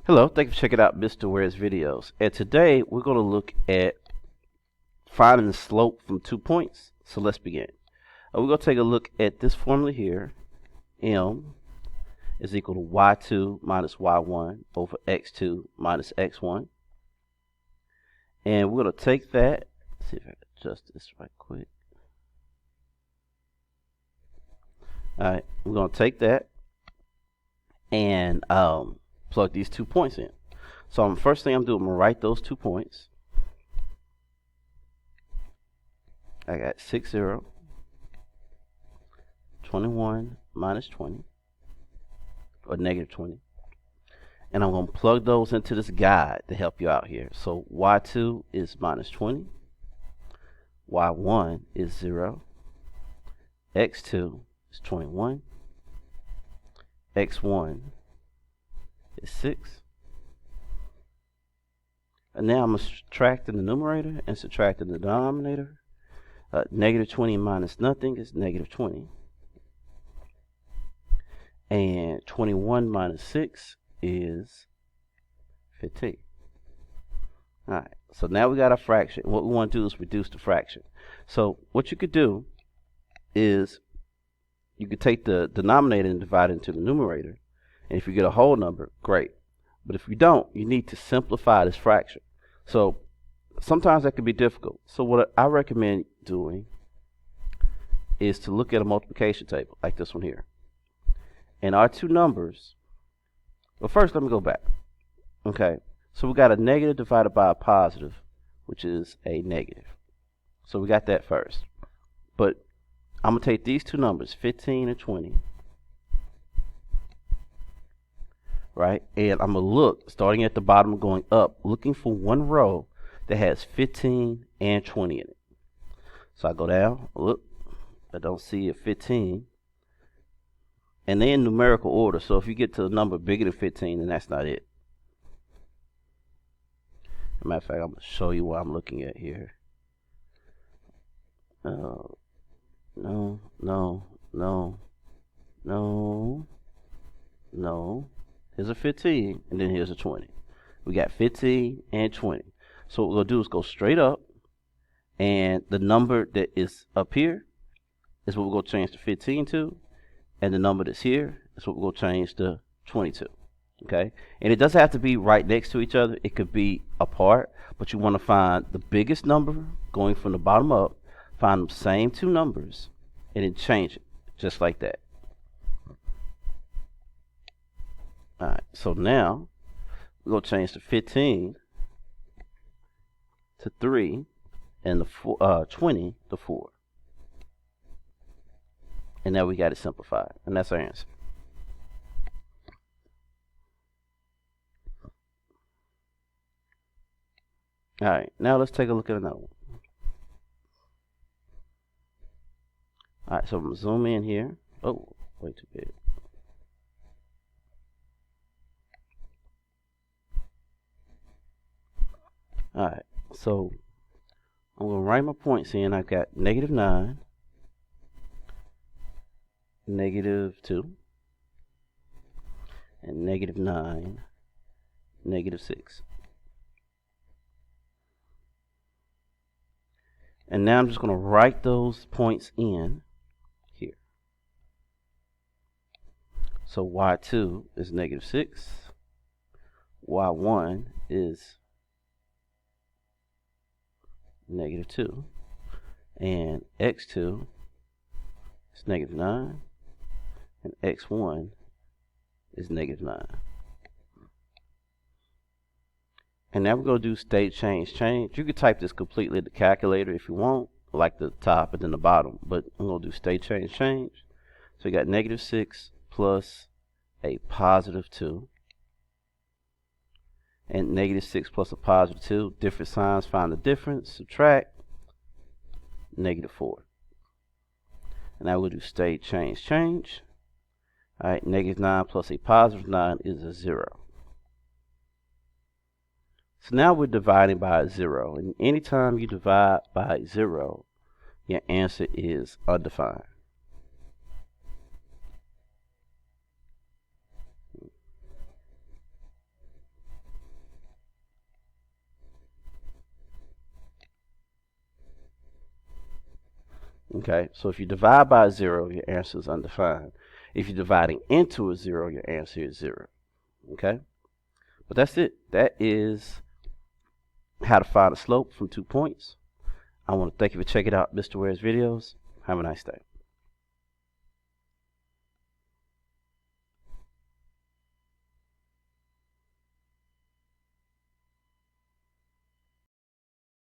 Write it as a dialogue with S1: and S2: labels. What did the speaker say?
S1: Hello, thank you for checking out Mr. Ware's videos. And today we're going to look at finding the slope from 2 points. So let's begin. We're going to take a look at this formula here. M is equal to y2 minus y1 over x2 minus x1. And we're going to take that. Let's see if I can adjust this right quick. Alright, we're going to take that and plug these 2 points in. So first thing I'm doing, I'm going to write those 2 points. I got 6, 0, 21 minus 20, or negative 20. And I'm going to plug those into this guide to help you out here. So y2 is minus 20, y1 is 0, x2 is 21, x1 is 6. And now I'm subtracting the numerator and subtracting the denominator. Negative 20 minus nothing is negative 20. And 21 minus 6 is 15. Alright, so now we got a fraction. What we want to do is reduce the fraction. So what you could do is you could take the denominator and divide it into the numerator. And if you get a whole number, great. But if you don't, you need to simplify this fraction. So sometimes that can be difficult. So what I recommend doing is to look at a multiplication table like this one here. And our 2 numbers, well, first let me go back. Okay, so we got a negative divided by a positive, which is a negative. So we got that first. But I'm going to take these 2 numbers, 15 and 20. Right, and I'm going to look, starting at the bottom going up, looking for one row that has 15 and 20 in it. So I go down, look, I don't see a 15. And they're in numerical order, so if you get to a number bigger than 15, then that's not it. As a matter of fact, I'm going to show you what I'm looking at here. No. Here's a 15, and then here's a 20. We got 15 and 20. So what we're going to do is go straight up, and the number that is up here is what we're going to change to 15 to, and the number that's here is what we're going to change to 22. Okay? And it doesn't have to be right next to each other. It could be apart, but you want to find the biggest number going from the bottom up, find the same 2 numbers, and then change it, just like that. Alright, so now we're going to change the 15 to 3 and the 20 to 4. And now we got it simplified. And that's our answer. Alright, now let's take a look at another one. Alright, so I'm going to zoom in here. Oh, way too big. Alright, so I'm going to write my points in. I've got negative 9, negative 2, and negative 9, negative 6. And now I'm just going to write those points in here. So y2 is negative 6, y1 is negative 2, and x2 is negative 9, and x1 is negative 9. And now we're going to do state change. You can type this completely in the calculator if you want, like the top and then the bottom, but I'm going to do state change. So we got negative 6 plus a positive 2. And negative 6 plus a positive 2, different signs, find the difference, subtract, negative 4. And now we'll do state change. Alright, negative 9 plus a positive 9 is a 0. So now we're dividing by a 0. And anytime you divide by 0, your answer is undefined. Okay, so if you divide by a 0, your answer is undefined. If you're dividing into a 0, your answer is 0. Okay, but that's it. That is how to find a slope from 2 points. I want to thank you for checking out Mr. Ware's videos. Have a nice day.